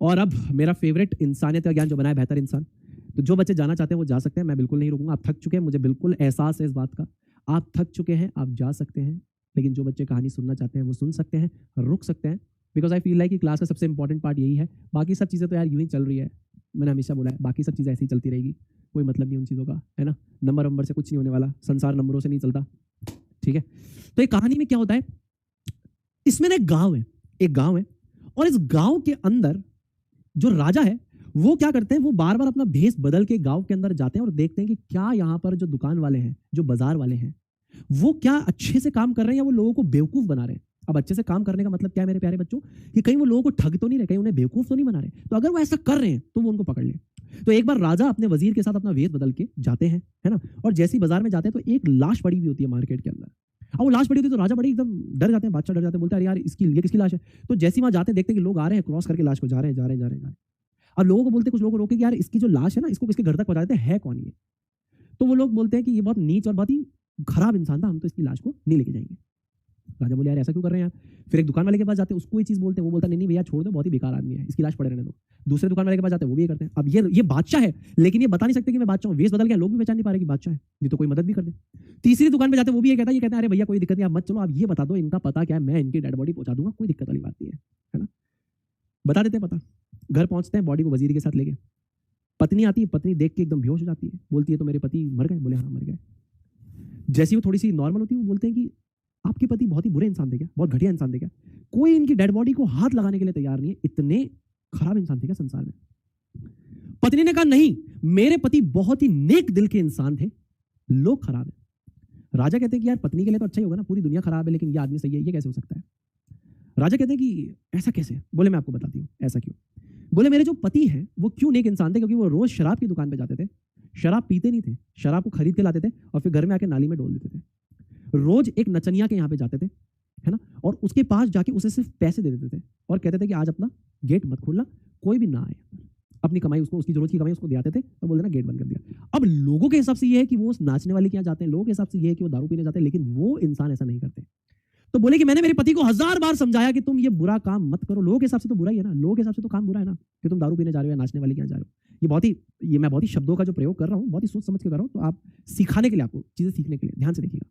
और अब मेरा फेवरेट इंसानियत का ज्ञान जो बनाए बेहतर इंसान। तो जो बच्चे जाना चाहते हैं वो जा सकते हैं, मैं बिल्कुल नहीं रोकूंगा। आप थक चुके हैं, मुझे बिल्कुल एहसास है इस बात का। आप थक चुके हैं, आप जा सकते हैं। लेकिन जो बच्चे कहानी सुनना चाहते हैं वो सुन सकते हैं, रुक सकते हैं। बिकॉज आई फील लाइक कि क्लास का सबसे इंपॉर्टेंट पार्ट यही है। बाकी सब चीज़ें तो यार यूं ही चल रही है। मैंने हमेशा बोला है बाकी सब चीज़ें ऐसी ही चलती रहेगी, कोई मतलब नहीं उन चीज़ों का, है ना। नंबर से कुछ नहीं होने वाला, संसार नंबरों से नहीं चलता, ठीक है। तो एक कहानी में क्या होता है, इसमें ना एक गांव है और इस गांव के अंदर जो राजा है वो क्या करते हैं, वो बार बार अपना भेष बदल के गांव के अंदर जाते हैं और देखते हैं कि क्या यहाँ पर जो दुकान वाले हैं, जो बाजार वाले हैं, वो क्या अच्छे से काम कर रहे हैं या वो लोगों को बेवकूफ बना रहे हैं। अब अच्छे से काम करने का मतलब क्या है मेरे प्यारे बच्चों, कि कहीं वो लोगों को ठग तो नहीं रहे, कहीं उन्हें बेवकूफ तो नहीं बना रहे। तो अगर वो ऐसा कर रहे हैं तो वो उनको पकड़ ले। तो एक बार राजा अपने वजीर के साथ अपना वेश बदल के जाते हैं, है ना। और जैसे ही बाजार में जाते हैं तो एक लाश पड़ी हुई होती है मार्केट के अंदर। अब वो लाश पड़ी होती है तो राजा बड़ी एकदम डर जाते हैं, बादशाह डर जाते हैं, बोलते हैं यार इसकी ये किसकी लाश है। तो जैसे ही वहां जाते हैं देखते हैं कि लोग आ रहे हैं, क्रॉस करके लाश को जा रहे हैं। अब लोगों को बोलते हैं, कुछ लोगों को रोके कि यार इसकी जो लाश है ना, इसको किसके घर तक पहुंचा देते हैं, है कौन ये। तो वो लोग बोलते हैं कि ये बहुत नीच और बहुत ही खराब इंसान था, हम तो इसकी लाश को नहीं लेके जाएंगे। राजा बोले यार ऐसा क्यों कर रहे हैं यार। फिर एक दुकान वाले के पास जाते हैं, उसको ये चीज बोलते हैं, वो बोलता नहीं भैया छोड़ दो, बहुत ही बेकार आदमी है, इसकी लाश पड़े रहने दो। दूसरे दुकान वाले के पास जाते हैं, वो भी ये करते हैं। अब ये बादशाह है, लेकिन ये बता नहीं सकते कि मैं बादशाह हूँ, वेश बदल गया, लोग भी पहचान नहीं पा रहे कि बादशाह है, नहीं तो कोई मदद भी कर दे। तीसरी दुकान पे जाते हैं, वो भी ये कहता है अरे भैया कोई दिक्कत नहीं, आप मत चलो, आप ये बता दो इनका पता क्या है, मैं इनकी डेड बॉडी पहुंचा दूंगा, कोई दिक्कत वाली बात नहीं है ना। बता देते हैं पता। घर पहुंचते हैं, बॉडी को वजीर के साथ लेके। पत्नी आती है, पत्नी देख के एकदम बेहोश हो जाती है, बोलती है तो मेरे पति मर गए। बोले हाँ मर गए। जैसी वो थोड़ी सी नॉर्मल होती है वो बोलते हैं कि आपके पति बहुत ही बुरे इंसान थे क्या, बहुत घटिया इंसान थे क्या, कोई इनकी डेड बॉडी को हाथ लगाने के लिए तैयार नहीं है, इतने खराब इंसान थे क्या संसार में। पत्नी ने कहा नहीं, मेरे पति बहुत ही नेक दिल के इंसान थे, लोग खराब है। राजा कहते हैं कि यार पत्नी के लिए तो अच्छा ही होगा ना, पूरी दुनिया खराब है लेकिन ये आदमी सही है, ये कैसे हो सकता है। राजा कहते हैं कि ऐसा कैसे। बोले मैं आपको बताती हूँ ऐसा क्यों। बोले मेरे जो पति हैं वो क्यों नेक इंसान थे, क्योंकि वो रोज शराब की दुकान पे जाते थे, शराब पीते नहीं थे, शराब को खरीद के लाते थे और फिर घर में आके नाली में डोल देते थे। रोज एक नचनिया के यहाँ पे जाते थे, है ना, और उसके पास जाके उसे सिर्फ पैसे दे देते थे और कहते थे कि आज अपना गेट मत खोलना, कोई भी ना आए। अपनी कमाई उसको, उसकी जरूरत की कमाई उसको दे आते थे और बोल देना गेट बंद कर दिया। अब लोगों के हिसाब से ये है कि वो उस नाचने वाले के यहाँ जाते हैं, लोगों के हिसाब से ये है कि वो दारू पीने जाते हैं, लेकिन वो इंसान ऐसा नहीं करते। तो बोले कि मैंने मेरे पति को 1000 बार समझाया कि तुम ये बुरा काम मत करो, लोगों के हिसाब से तो बुरा ही है ना, लोगों के हिसाब से तो काम बुरा है ना, कि तुम दारू पीने जा रहे हो या नाचने वाले के यहाँ जा रहे हो। मैं बहुत ही शब्दों का जो प्रयोग कर रहा हूँ बहुत ही सोच समझ के कर रहा हूँ, तो आप सिखाने के लिए, आपको चीजें सीखने के लिए ध्यान से देखिएगा।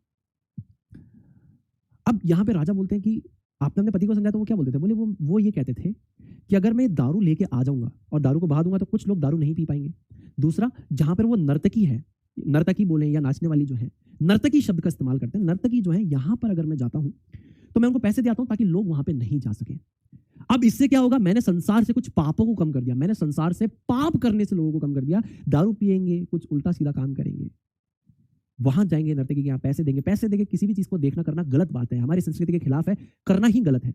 अब यहाँ पे राजा बोलते हैं कि आपने अपने पति को समझाया, तो वो क्या बोलते थे, बोले वो ये कहते थे कि अगर मैं दारू लेके आ जाऊंगा और दारू को बहा दूंगा तो कुछ लोग दारू नहीं पी पाएंगे। दूसरा, जहां पर वो नर्तकी है, नर्तकी बोले या नाचने वाली जो है, नर्तकी शब्द का इस्तेमाल करते हैं, नर्तकी जो है, यहां पर अगर मैं जाता हूं तो मैं उनको पैसे देता हूं ताकि लोग वहां पे नहीं जा सके। अब इससे क्या होगा, मैंने संसार से कुछ पापों को कम कर दिया, मैंने संसार से पाप करने से लोगों को कम कर दिया। दारू पिएंगे, कुछ उल्टा सीधा काम करेंगे, वहां जाएंगे नर्तकी के यहाँ, पैसे देंगे किसी भी चीज को देखना करना गलत बात है, हमारी संस्कृति के खिलाफ है, करना ही गलत है,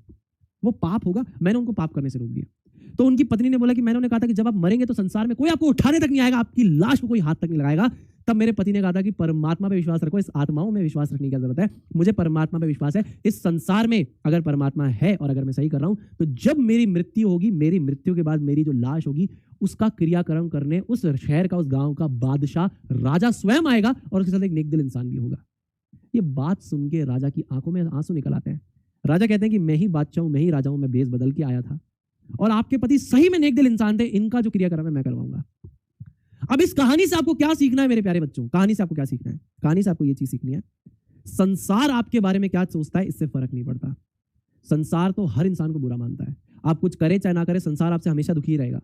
वो पाप होगा। मैंने उनको पाप करने से रोक दिया। तो उनकी पत्नी ने बोला कि मैंने उन्हें कहा था कि जब आप मरेंगे तो संसार में कोई आपको उठाने तक नहीं आएगा, आपकी लाश को कोई हाथ तक नहीं लगाएगा। तब मेरे पति ने कहा था कि परमात्मा पे विश्वास रखो, इस आत्माओं में विश्वास रखने की जरूरत है, मुझे परमात्मा पे विश्वास है। इस संसार में अगर परमात्मा है और अगर मैं सही कर रहा हूं तो जब मेरी मृत्यु होगी, मेरी मृत्यु के बाद मेरी जो लाश होगी उसका क्रियाक्रम करने उस शहर का, उस गांव का बादशाह राजा स्वयं आएगा और उसके साथ एक नेक दिल इंसान भी होगा। ये बात सुन के राजा की आंखों में आंसू निकल आते हैं। राजा कहते हैं कि मैं ही बादशाह हूं, मैं ही राजा हूं, मैं भेष बदल के आया था और आपके पति सही में नेक दिल इंसान थे, इनका जो क्रियाक्रम है मैं करवाऊंगा। अब इस कहानी से आपको क्या सीखना है मेरे प्यारे बच्चों, कहानी से आपको क्या सीखना है, कहानी से आपको ये चीज सीखनी है, संसार आपके बारे में क्या सोचता है इससे फर्क नहीं पड़ता। संसार तो हर इंसान को बुरा मानता है, आप कुछ करें चाहे ना करें, संसार आपसे हमेशा दुखी रहेगा।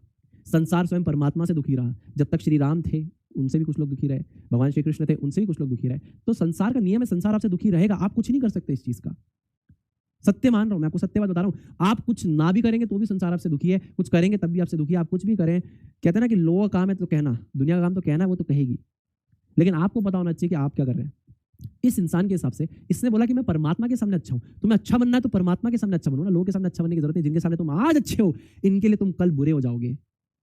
संसार स्वयं परमात्मा से दुखी रहा, जब तक श्री राम थे उनसे भी कुछ लोग दुखी रहे, भगवान श्री कृष्ण थे उनसे भी कुछ लोग दुखी रहे। तो संसार का नियम है, संसार आपसे दुखी रहेगा, आप कुछ नहीं कर सकते इस चीज का। सत्य मान रहा हूं मैं आपको, सत्य बात बता रहा हूं। आप कुछ ना भी करेंगे तो भी संसार आपसे दुखी है, कुछ करेंगे तब भी आपसे दुखी है। आप कुछ भी करें, कहते हैं ना कि लोगों का काम है तो कहना, दुनिया का काम तो कहना, वो तो कहेगी, लेकिन आपको पता होना चाहिए कि आप क्या कर रहे हैं। इस इंसान के हिसाब से इसने बोला कि मैं परमात्मा के सामने अच्छा हूं, तुम्हें अच्छा बनना है तो परमात्मा के सामने अच्छा बनो ना, लोगों के सामने अच्छा बनने की जरूरत नहीं। जिनके सामने तुम आज अच्छे हो, इनके लिए तुम कल बुरे हो जाओगे,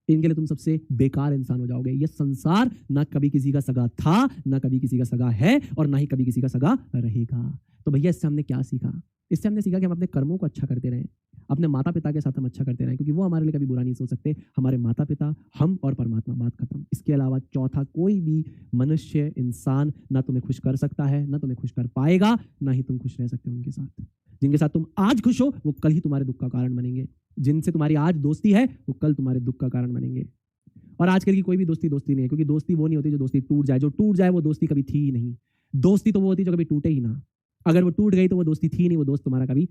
इनके लिए तुम सबसे बेकार इंसान हो जाओगे। ये संसार ना कभी किसी का सगा था, ना कभी किसी का सगा है और ना ही कभी किसी का सगा रहेगा। तो भैया इससे हमने क्या सीखा, इससे हमने सीखा कि हम अपने कर्मों को अच्छा करते रहें, अपने माता पिता के साथ हम अच्छा करते रहें, क्योंकि वो हमारे लिए कभी बुरा नहीं सोच सकते। हमारे माता पिता, हम और परमात्मा, बात खत्म। इसके अलावा चौथा कोई भी मनुष्य, इंसान ना तुम्हें खुश कर सकता है, ना तुम्हें खुश कर पाएगा, ना ही तुम खुश रह सकते हो उनके साथ। जिनके साथ तुम आज खुश हो वो कल ही तुम्हारे दुख का कारण बनेंगे। जिनसे तुम्हारी आज दोस्ती है वो कल तुम्हारे दुख का कारण बनेंगे। और आजकल की कोई भी दोस्ती दोस्ती नहीं है, क्योंकि दोस्ती वो नहीं होती जो दोस्ती टूट जाए। जो टूट जाए वो दोस्ती कभी थी ही नहीं। दोस्ती तो वो होती जो कभी टूटे ही ना। अगर वो टूट गई तो वो दोस्ती थी नहीं, वो दोस्त तुम्हारा कभी